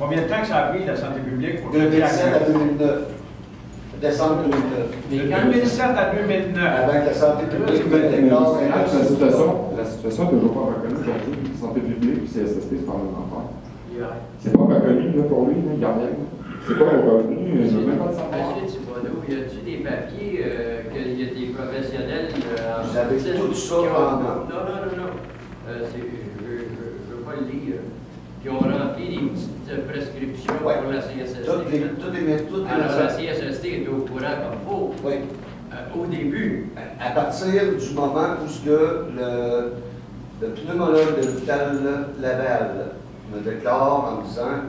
Combien de temps que ça a pris la santé publique pour 2007 à 2009. Décembre 2009. De 2007 à 2009. Avec la santé publique, La situation n'est toujours pas reconnue aujourd'hui. Santé publique, CSST, c'est pas le même affaire. C'est pas reconnu là, pour lui, il n'y a rien. C'est pas reconnu, il ne veut même pas le savoir. Monsieur Thibodeau, y a-t-il des papiers qu'il y a des professionnels Vous avez tout ça en main. Non. Je ne veux pas le lire. Qui ont rempli des petites prescriptions pour la CSST. Alors la CSST est au courant comme il faut. Oui. Au début. À partir du moment où le pneumologue de l'hôpital Laval me déclare en disant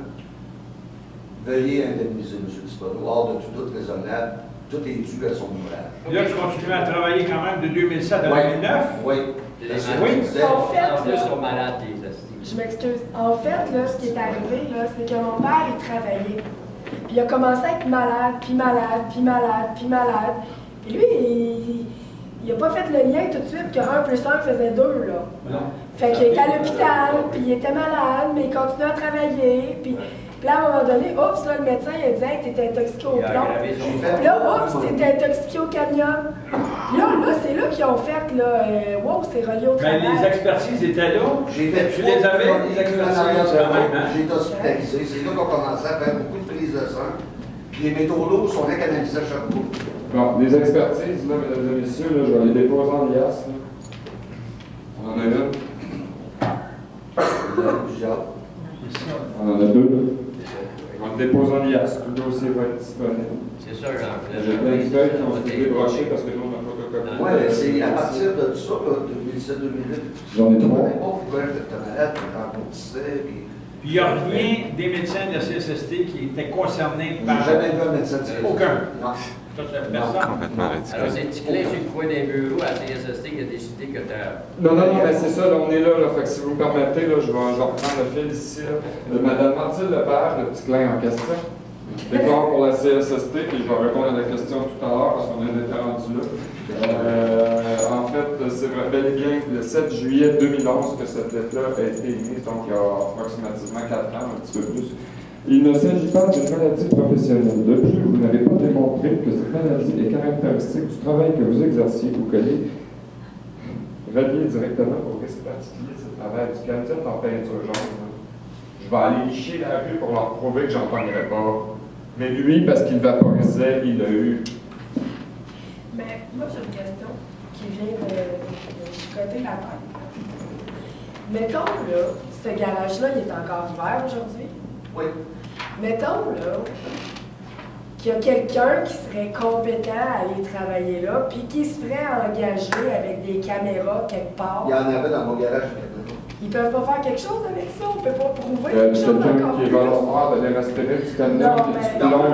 veuillez indemniser M. Thibodeau, hors de tout doute raisonnable, tout est dû à son ouvrage. Là, tu continues à travailler quand même de 2007 à 2009? Oui. Les Oui. en plus, ils sont malades, les astis. Je m'excuse. En fait, là, ce qui est arrivé, là, c'est que mon père, il travaillait. Puis il a commencé à être malade, puis malade, puis malade, puis malade. Puis lui, il n'a pas fait le lien tout de suite que 1 plus 1 faisait 2, là. Non. Fait qu'il était à l'hôpital, puis il était malade, mais il continuait à travailler. Puis là, à un moment donné, oups, là, le médecin, il a dit hey, t'étais intoxiqué au plomb. Puis là, oups, t'étais intoxiqué au cadmium. Là, c'est là qu'ils ont fait, là, wow, c'est relié au travail. Ben, les expertises étaient là. J'ai fait Tu les avais, les expertises, quand même, hein? J'ai été hospitalisé. C'est là qu'on commençait à faire beaucoup de prises de sang. Puis les métaux lourds sont récanalisés à chaque coup. Bon, les expertises, là, mesdames et messieurs, là, je vais les déposer en liasse. Là. On en a une. On en a deux. On le dépose en liasse. Tout le dossier va être disponible. C'est ça, Jean. J'ai plein de feuilles qui ont été débranchées parce que nous, on n'a pas de copie. Oui, c'est à partir de ça, 2007-2008. J'en ai Je ne trois. connais pas pourquoi j'étais malade, je rencontrissais. Puis il n'y a rien des médecins de la CSST qui étaient concernés par... J'ai jamais vu un médecin de CSST. Aucun. Non. Ça, c'est personne. Complètement ridicule. Alors, c'est Ticlé sur le coin des bureaux à la CSST qui a décidé que tu as... Non, mais c'est ça, là, on est là, fait que si vous me permettez, là, je vais reprendre le fil ici, là. Madame Mathilde Lepage, le petit clin en question, déclare pour la CSST, puis je vais répondre à la question tout à l'heure, parce qu'on est rendu là. En fait, c'est bel et bien le 7 juillet 2011 que cette lettre-là a été émise, donc il y a approximativement 4 ans, un petit peu plus. Il ne s'agit pas d'une maladie professionnelle. De plus, vous n'avez pas démontré que cette maladie est caractéristique du travail que vous exerciez ou que les relié directement au risque particulier de ce travail. Du cadmium en peinture jaune. Je vais aller licher la rue pour leur prouver que j'en pognerai pas. Mais lui, parce qu'il vaporisait, il l'a eu. Mais moi, j'ai une question qui vient de chicoter la tête. Mettons, là, ce garage-là, il est encore ouvert aujourd'hui. Oui. Mettons, là, qu'il y a quelqu'un qui serait compétent à aller travailler là, puis qui se ferait engager avec des caméras quelque part. Il y en avait dans mon garage. Ils peuvent pas faire quelque chose avec ça, on peut pas prouver Il y a quelque chose quelqu'un encore qui est plus. volontaire d'aller respirer du cadmium Non, et mais- du plomb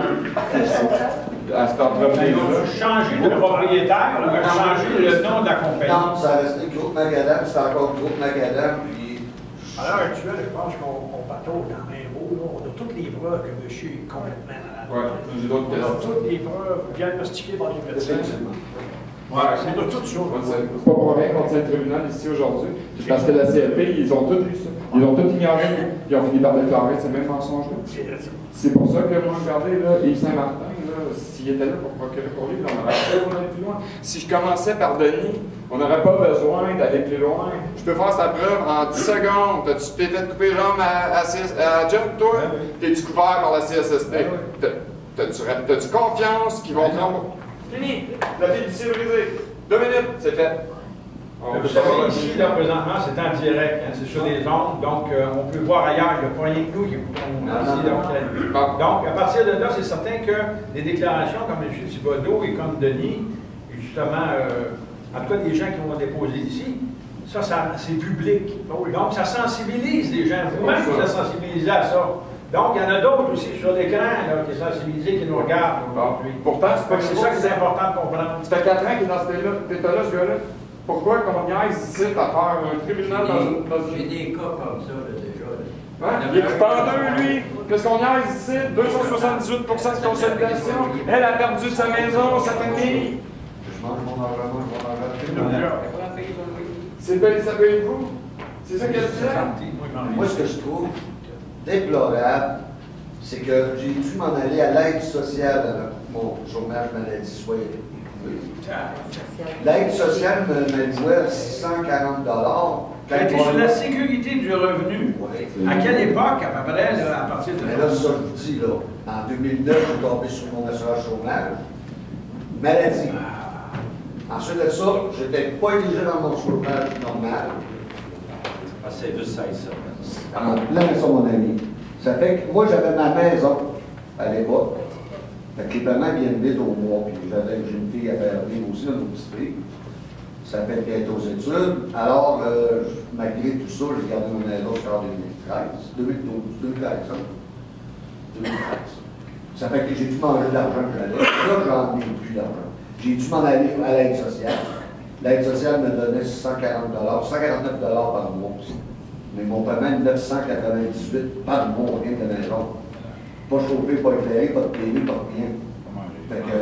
à cette Ben, entreprise-là. ils ont changé de propriétaire, ils ont changé le nom de la compagnie. Non, ça a resté Groupe Macadam, c'est encore Groupe Macadam, puis... À l'heure actuelle, je pense qu'on patauge dans le même eau. On a toutes les preuves que monsieur est complètement malade. Oui, j'ai d'autres On a questions. toutes les preuves diagnostiquées par les médecins. Effectivement. On a tout ça. C'est pas pour rien qu'on tient le tribunal ici aujourd'hui. Parce que la CLP, ils ont tout vu ça. Ils ont tout ignoré. Ils ont fini par déclarer ces mêmes mensonges-là. C'est pour ça que moi, regardez, là, Yves Saint-Martin, s'il était là pour procurer pour lui, on aurait pas aller plus loin. Si je commençais par Denis, on n'aurait pas besoin d'aller plus loin. Je peux faire sa preuve en 10 secondes. Tu t'es fait couper les jambes à John, toi? T'es-tu couvert par la CSST? T'as-tu confiance qu'ils vont te rembourser? Fini! La fiducie est brisée. 2 minutes, c'est fait. Vous savez, ici, là, présentement, c'est en direct, hein, c'est sur les ondes, donc on peut voir ailleurs, il n'y a pas rien que nous qui écoutons ici. Donc, à partir de là, c'est certain que des déclarations comme M. Thibodeau et comme Denis, et justement, en tout cas des gens qui vont déposer ici, ça c'est public. Donc, ça sensibilise les gens. Vous-même, vous êtes sensibilisés à ça. Donc, il y en a d'autres aussi sur l'écran qui sont sensibilisés, qui nous regardent aujourd'hui. Pourtant, c'est pas C'est ça qui est important de comprendre. Ça fait 4 ans qu'il est dans cet état-là, ce gars-là. Pourquoi qu'on niaise ici à faire un tribunal dans une... J'ai des cas comme ça, là, déjà. Là. Hein? Il est coupé en deux, lui. Qu'est-ce qu'on niaise ici? 278 de consolidation. Elle a perdu sa maison, sa famille. Je mange mon argent, je vais en racheter. C'est payé, ça paye-vous? C'est ça qu'elle dit? Moi, ce que je trouve déplorable, c'est que j'ai dû m'en aller à l'aide sociale avec mon chômage maladie soit élevé. L'aide sociale m'allouait 640 $. Sur la sécurité du revenu. Oui. À quelle époque, à peu près, là, à partir de... Mais là, ça, je vous dis, là, en 2009, j'ai tombé sur mon assurance chômage. Maladie. Ensuite de ça, je n'étais pas éligible dans mon chômage normal. Ah, c'est juste ça. En plein ça, mon ami. Ça fait que moi, j'avais ma maison à l'époque. Fait que les paiements viennent vite au mois. Puis j'ai une fille à faire vivre aussi, une autre petite fille. Ça fait qu'elle est aux études. Alors, malgré tout ça, j'ai gardé ma maison jusqu'en 2013, hein? 2013. Ça fait que j'ai dû manger de l'argent que j'allais. Là, j'en ai plus d'argent. J'ai dû m'en aller à l'aide sociale. L'aide sociale me donnait 140 $, 149 $ par mois. Mais mon paiement est 998 par mois, rien de maison. Pas chauffé, pas éclairé, pas de télé, pas de rien. Fait que,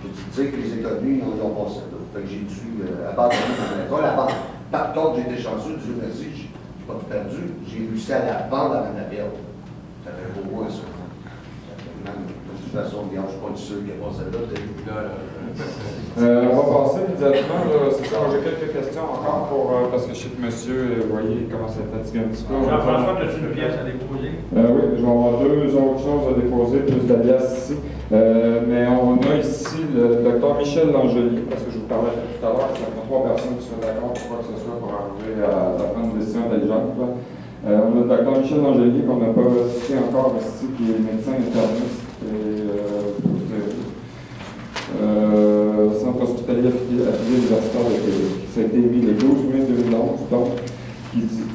j'ai dû dire que les économies, ils ont passé là. Fait que j'ai dû abandonner ma maison. La vente. Par contre, j'ai été chanceux, Dieu merci, j'ai pas tout perdu. J'ai réussi à la vendre à ma période. Ça fait au moins ça. De toute façon, je ne suis pas sûr qu'il y a pas celle-là. On va passer immédiatement. C'est ça, j'ai quelques questions encore parce que je sais que monsieur, vous voyez, commence à être fatigué un petit peu. Jean-François, as-tu une pièce à déposer? Oui, je vais avoir deux autres choses à déposer, plus d'alias ici. Mais on a ici le docteur Michel Langelier, parce que je vous parlais tout à l'heure, il y a 3 personnes qui sont d'accord pour quoi que ce soit pour arriver à prendre une décision intelligente. On a le docteur Michel Langelier, qu'on n'a pas cité encore ici, qui est médecin interniste et centre hospitalier affilié universitaire de Québec. Ça a été émis le 12 mai 2011, donc, qui dit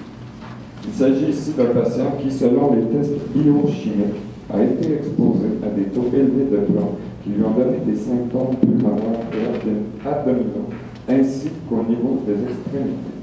il s'agit ici d'un patient qui, selon les tests biochimiques, a été exposé à des taux élevés de plomb qui lui ont donné des symptômes pulmonaires et abdominaux, ainsi qu'au niveau des extrémités.